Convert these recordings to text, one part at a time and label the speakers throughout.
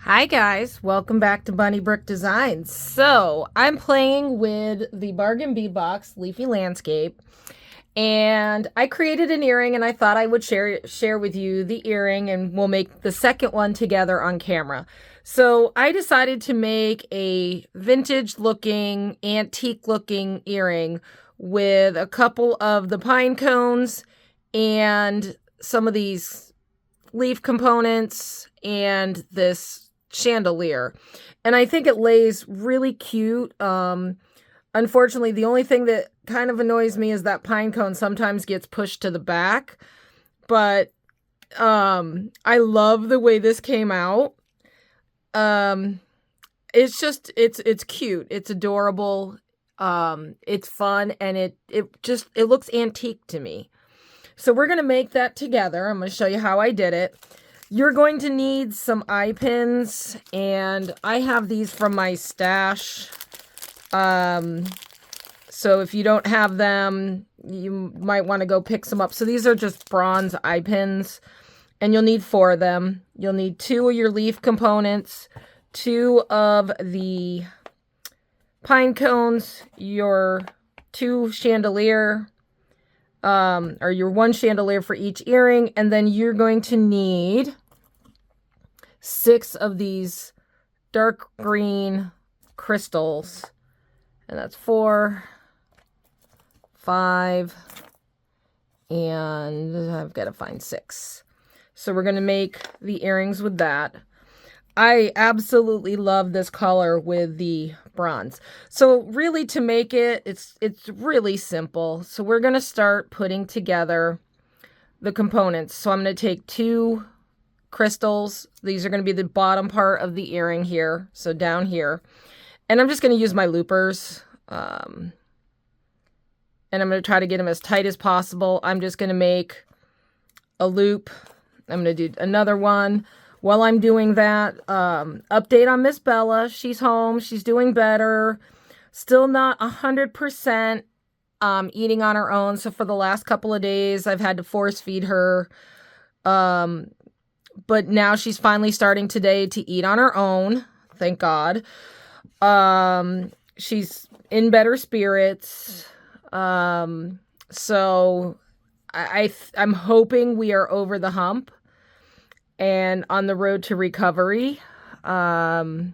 Speaker 1: Hi guys, welcome back to Bunny Brick Designs. So I'm playing with the Bargain Bee Box Leafy Landscape, and I created an earring, and I thought I would share with you the earring, and we'll make the second one together on camera. So I decided to make a vintage looking, antique looking earring with a couple of the pine cones and some of these leaf components and this chandelier, and I think it lays really cute. Unfortunately, the only thing that kind of annoys me is that pine cone sometimes gets pushed to the back, but I love the way this came out. It's cute, it's adorable, it's fun, and it looks antique to me. So we're going to make that together. I'm going to show you how I did it. You're going to need some eye pins, and I have these from my stash. So if you don't have them, you might want to go pick some up. So these are just bronze eye pins, and you'll need 4 of them. You'll need 2 of your leaf components, 2 of the pine cones, your 2 chandelier, or your 1 chandelier for each earring, and then you're going to need 6 of these dark green crystals, and that's 4, 5, and I've got to find 6. So we're going to make the earrings with that. I absolutely love this color with the bronze. So really, to make it, it's really simple. So we're going to start putting together the components. So I'm going to take 2 crystals. These are going to be the bottom part of the earring here, so down here. And I'm just going to use my loopers. And I'm going to try to get them as tight as possible. I'm just going to make a loop. I'm going to do another one. While I'm doing that, update on Miss Bella. She's home. She's doing better. Still not 100% eating on her own. So for the last couple of days, I've had to force feed her. But now she's finally starting today to eat on her own. Thank God. She's in better spirits. So I'm hoping we are over the hump and on the road to recovery. Her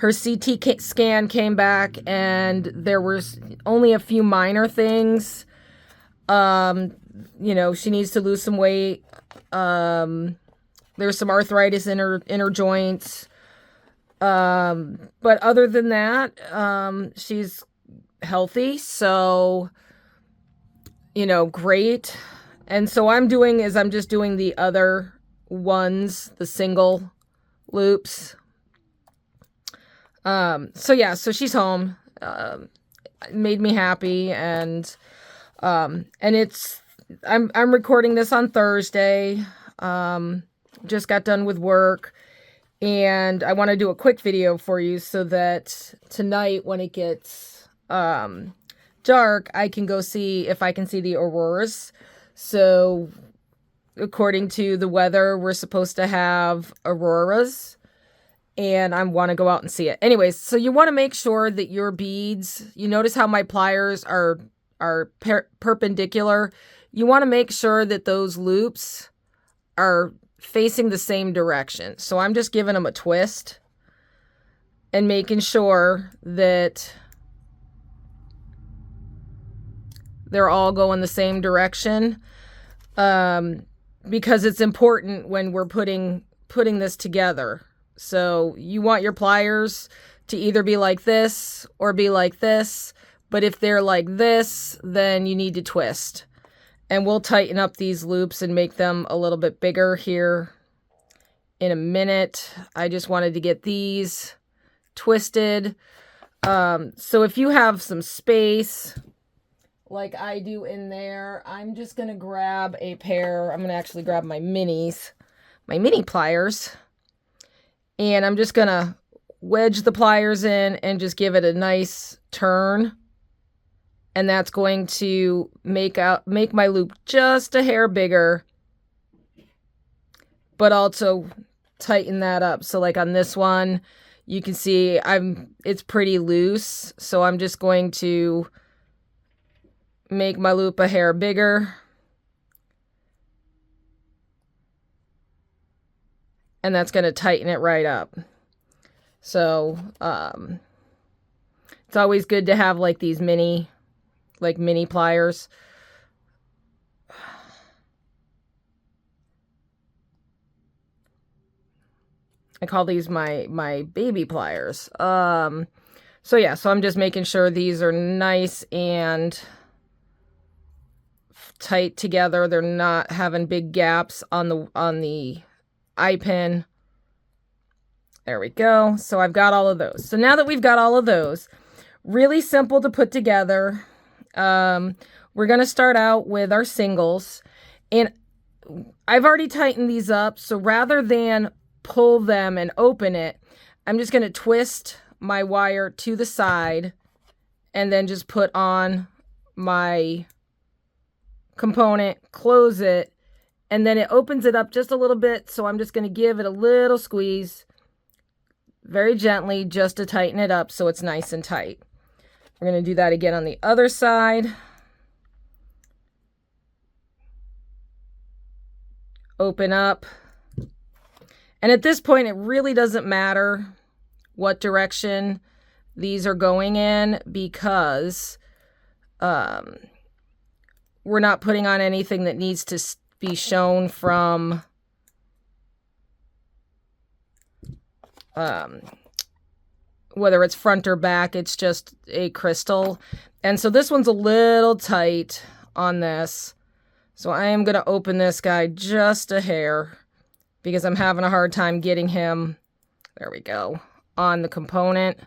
Speaker 1: CT scan came back, and there was only a few minor things. She needs to lose some weight. There's some arthritis in her joints. But other than that, she's healthy. So, great. And so I'm just doing the other ones, the single loops. So she's home. Made me happy, and I'm recording this on Thursday. Just got done with work, and I want to do a quick video for you so that tonight, when it gets dark, I can go see if I can see the auroras. So according to the weather, we're supposed to have auroras, and I want to go out and see it. Anyways, so you want to make sure that your beads, you notice how my pliers are perpendicular. You want to make sure that those loops are facing the same direction. So I'm just giving them a twist and making sure that they're all going the same direction. Because it's important when we're putting this together. So you want your pliers to either be like this or be like this. But if they're like this, then you need to twist. And we'll tighten up these loops and make them a little bit bigger here in a minute. I just wanted to get these twisted. So if you have some space, like I do in there, I'm just going to grab a pair. I'm going to actually grab my mini pliers. And I'm just going to wedge the pliers in and just give it a nice turn. And that's going to make my loop just a hair bigger, but also tighten that up. So like on this one, you can see it's pretty loose. So I'm just going to make my loop a hair bigger. And that's going to tighten it right up. So it's always good to have like these mini pliers. I call these my baby pliers. So yeah, so I'm just making sure these are nice and tight together. They're not having big gaps on the eye pin. There we go. So I've got all of those. So now that we've got all of those, really simple to put together. We're going to start out with our singles, and I've already tightened these up. So rather than pull them and open it, I'm just going to twist my wire to the side and then just put on my component, close it, and then it opens it up just a little bit. So I'm just going to give it a little squeeze very gently just to tighten it up so it's nice and tight. We're going to do that again on the other side. Open up. And at this point, it really doesn't matter what direction these are going in because we're not putting on anything that needs to be shown from whether it's front or back. It's just a crystal. And so this one's a little tight on this. So I am going to open this guy just a hair because I'm having a hard time getting him, there we go, on the component.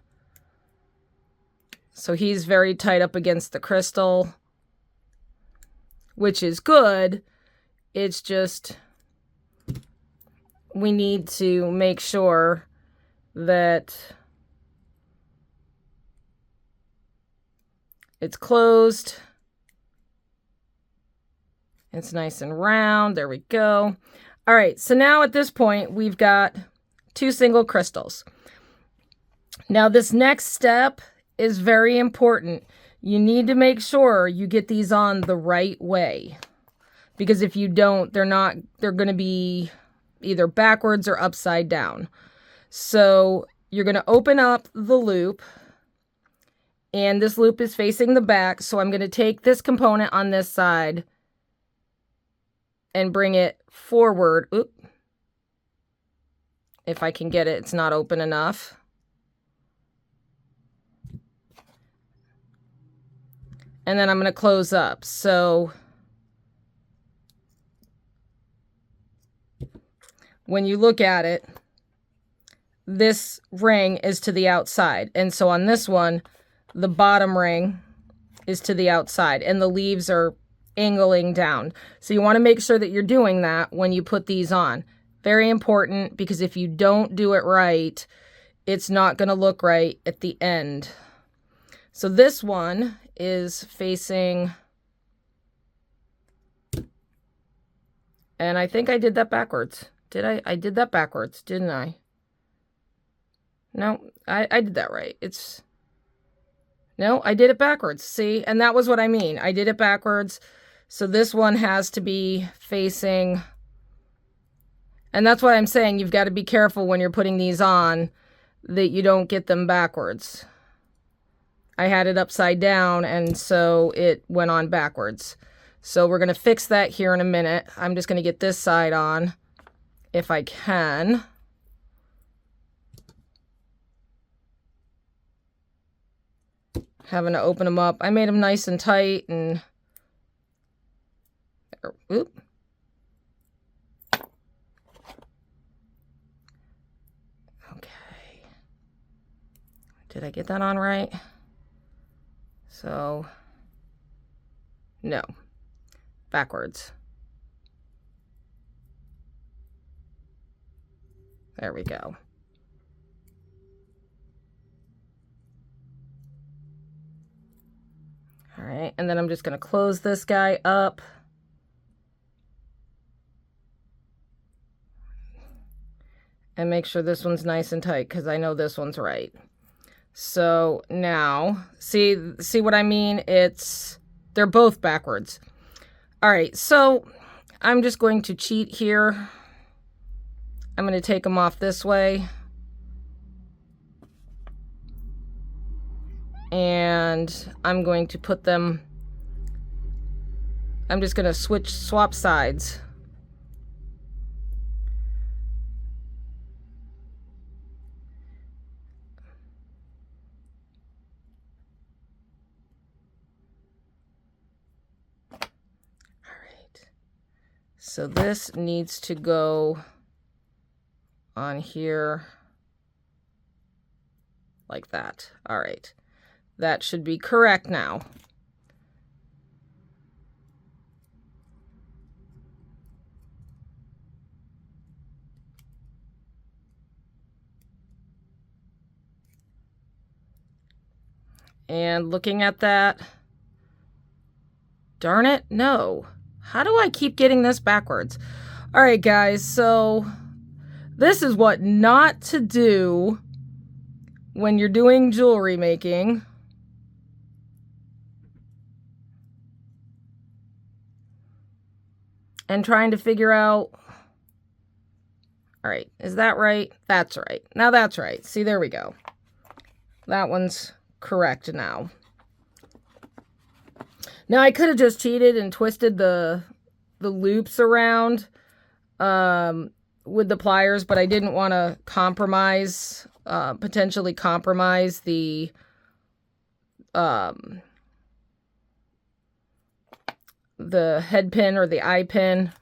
Speaker 1: So he's very tight up against the crystal, which is good. It's just we need to make sure that it's closed. It's nice and round. There we go. All right, so now at this point, we've got 2 single crystals. Now this next step is very important. You need to make sure you get these on the right way, because if you don't, they're going to be either backwards or upside down. So you're going to open up the loop, and this loop is facing the back. So I'm going to take this component on this side and bring it forward. Oop. If I can get it, it's not open enough. And then I'm going to close up. So when you look at it, this ring is to the outside. And so on this one, the bottom ring is to the outside and the leaves are angling down. So you want to make sure that you're doing that when you put these on. Very important, because if you don't do it right, it's not going to look right at the end. So this one is facing, and I think I did that backwards. Did I? I did that backwards, didn't I? No, I did that right. No, I did it backwards. See, and that was what I mean. I did it backwards. So this one has to be facing, and that's why I'm saying you've got to be careful when you're putting these on that you don't get them backwards. I had it upside down, and so it went on backwards. So we're going to fix that here in a minute. I'm just going to get this side on if I can. Having to open them up. I made them nice and tight, and oop. Okay. Did I get that on right? So, no. Backwards. There we go. All right, and then I'm just going to close this guy up. and make sure this one's nice and tight because I know this one's right. So now, see what I mean? They're both backwards. All right, so I'm just going to cheat here. I'm going to take them off this way. And I'm going to put them, I'm just going to swap sides. So this needs to go on here like that. All right. That should be correct now. And looking at that, darn it, no. How do I keep getting this backwards? All right, guys, so this is what not to do when you're doing jewelry making. And trying to figure out, all right, is that right? That's right. Now that's right. See, there we go. That one's correct now. Now I could have just cheated and twisted the loops around with the pliers, but I didn't want to compromise, potentially compromise the head pin or the eye pin.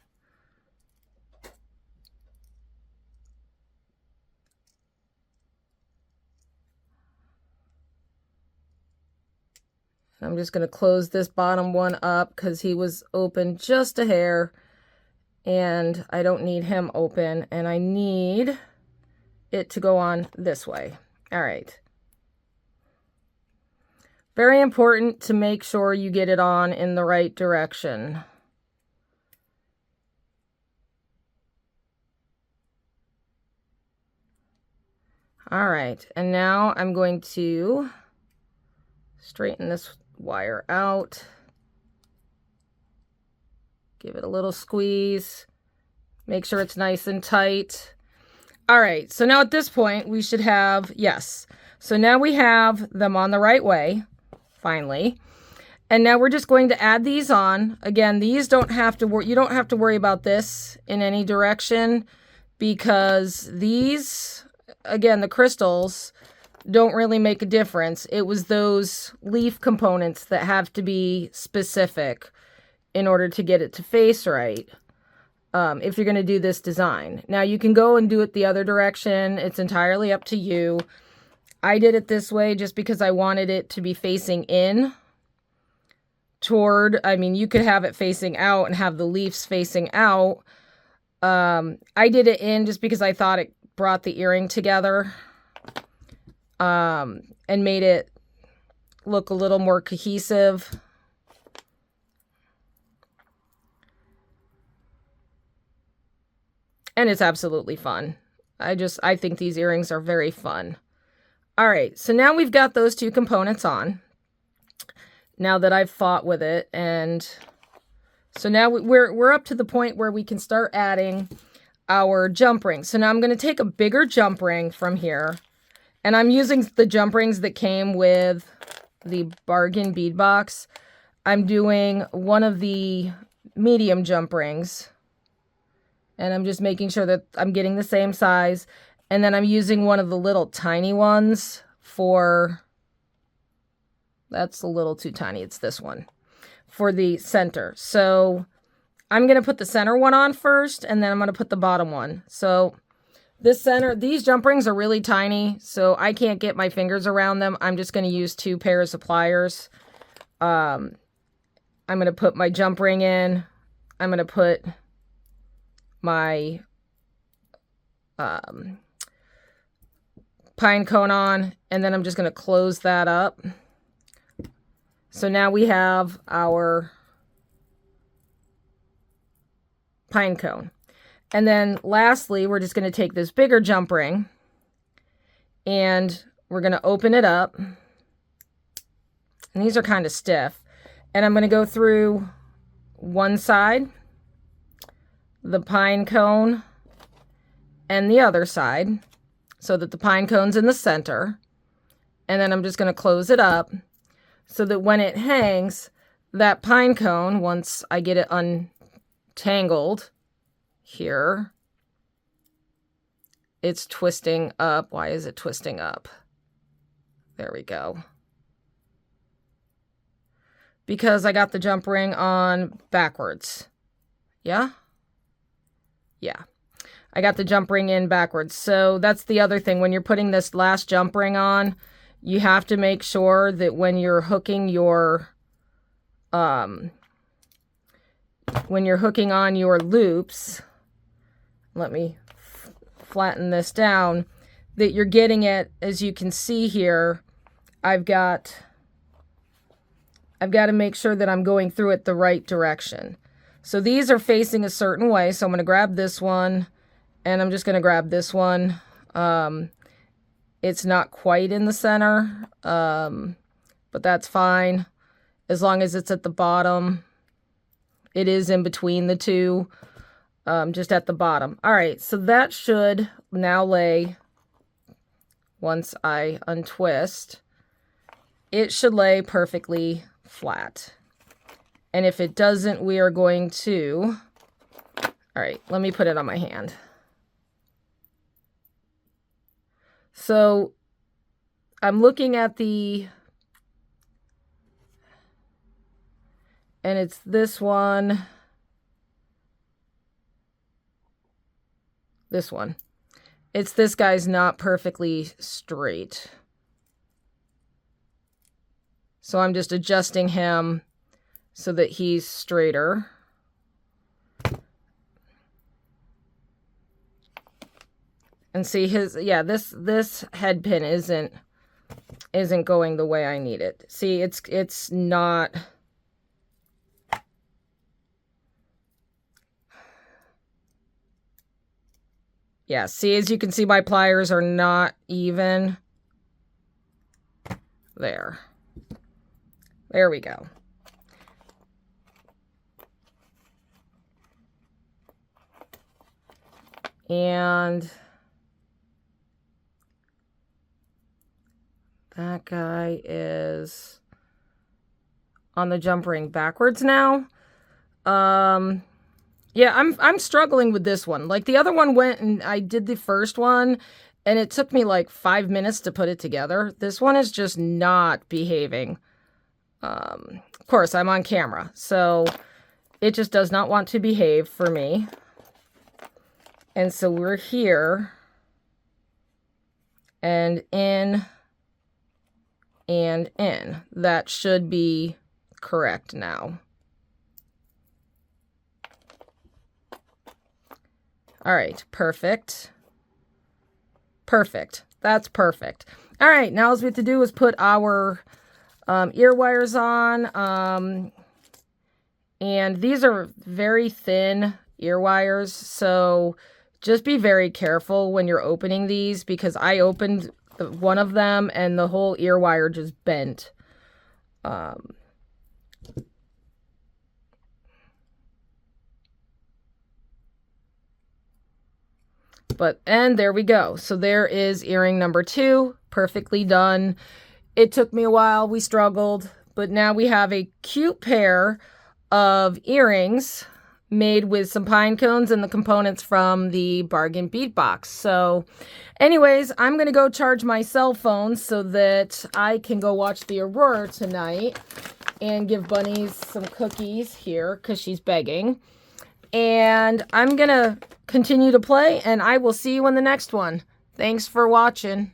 Speaker 1: I'm just going to close this bottom one up because he was open just a hair and I don't need him open and I need it to go on this way. All right. Very important to make sure you get it on in the right direction. All right, and now I'm going to straighten this wire out. Give it a little squeeze. Make sure it's nice and tight. All right, so now at this point we should have, yes. So now we have them on the right way, finally. And now we're just going to add these on. Again, these don't have to, you don't have to worry about this in any direction because these, again, the crystals don't really make a difference. It was those leaf components that have to be specific in order to get it to face right. If you're going to do this design. Now you can go and do it the other direction. It's entirely up to you. I did it this way just because I wanted it to be facing in toward, I mean, you could have it facing out and have the leaves facing out. I did it in just because I thought it brought the earring together. And made it look a little more cohesive. And it's absolutely fun. I think these earrings are very fun. All right, so now we've got those two components on. Now that I've fought with it, and so now we're up to the point where we can start adding our jump rings. So now I'm going to take a bigger jump ring from here. And I'm using the jump rings that came with the bargain bead box. I'm doing one of the medium jump rings. And I'm just making sure that I'm getting the same size. And then I'm using one of the little tiny ones for, that's a little too tiny. It's this one for the center. So I'm going to put the center one on first, and then I'm going to put the bottom one. So this center, these jump rings are really tiny, so I can't get my fingers around them. I'm just going to use 2 pairs of pliers. I'm going to put my jump ring in. I'm going to put my pine cone on, and then I'm just going to close that up. So now we have our pine cone. And then lastly, we're just going to take this bigger jump ring and we're going to open it up. And these are kind of stiff. And I'm going to go through one side, the pine cone, and the other side, so that the pine cone's in the center. And then I'm just going to close it up so that when it hangs, that pine cone, once I get it untangled here, it's twisting up. Why is it twisting up? There we go. Because I got the jump ring on backwards. Yeah? Yeah. I got the jump ring in backwards. So that's the other thing. When you're putting this last jump ring on, you have to make sure that when you're hooking your, when you're hooking on your loops, let me flatten this down, that you're getting it, as you can see here, I've got to make sure that I'm going through it the right direction. So these are facing a certain way. So I'm going to grab this one and I'm just going to grab this one. It's not quite in the center, but that's fine. As long as it's at the bottom. It is in between the two, just at the bottom. All right, so that should now lay, once I untwist, it should lay perfectly flat. And if it doesn't, we are going to, all right, let me put it on my hand. So I'm looking at the, and it's this one, this one. It's this guy's not perfectly straight. So I'm just adjusting him so that he's straighter. And see his, yeah, this head pin isn't going the way I need it. See, it's not. Yeah, see, as you can see, my pliers are not even. There. There we go. And that guy is on the jump ring backwards now. Yeah, I'm struggling with this one. Like the other one went and I did the first one and it took me like 5 minutes to put it together. This one is just not behaving. Of course, I'm on camera, so it just does not want to behave for me. And so we're here and in and in. That should be correct now. All right, perfect. Perfect. That's perfect. All right, now all we have to do is put our ear wires on. And these are very thin ear wires, so just be very careful when you're opening these, because I opened one of them and the whole ear wire just bent. And there we go. So there is earring number 2, perfectly done. It took me a while, we struggled, but now we have a cute pair of earrings made with some pine cones and the components from the bargain bead box. So anyways, I'm going to go charge my cell phone so that I can go watch the Aurora tonight and give Bunnies some cookies here because she's begging. And I'm going to continue to play and I will see you in the next one. Thanks for watching.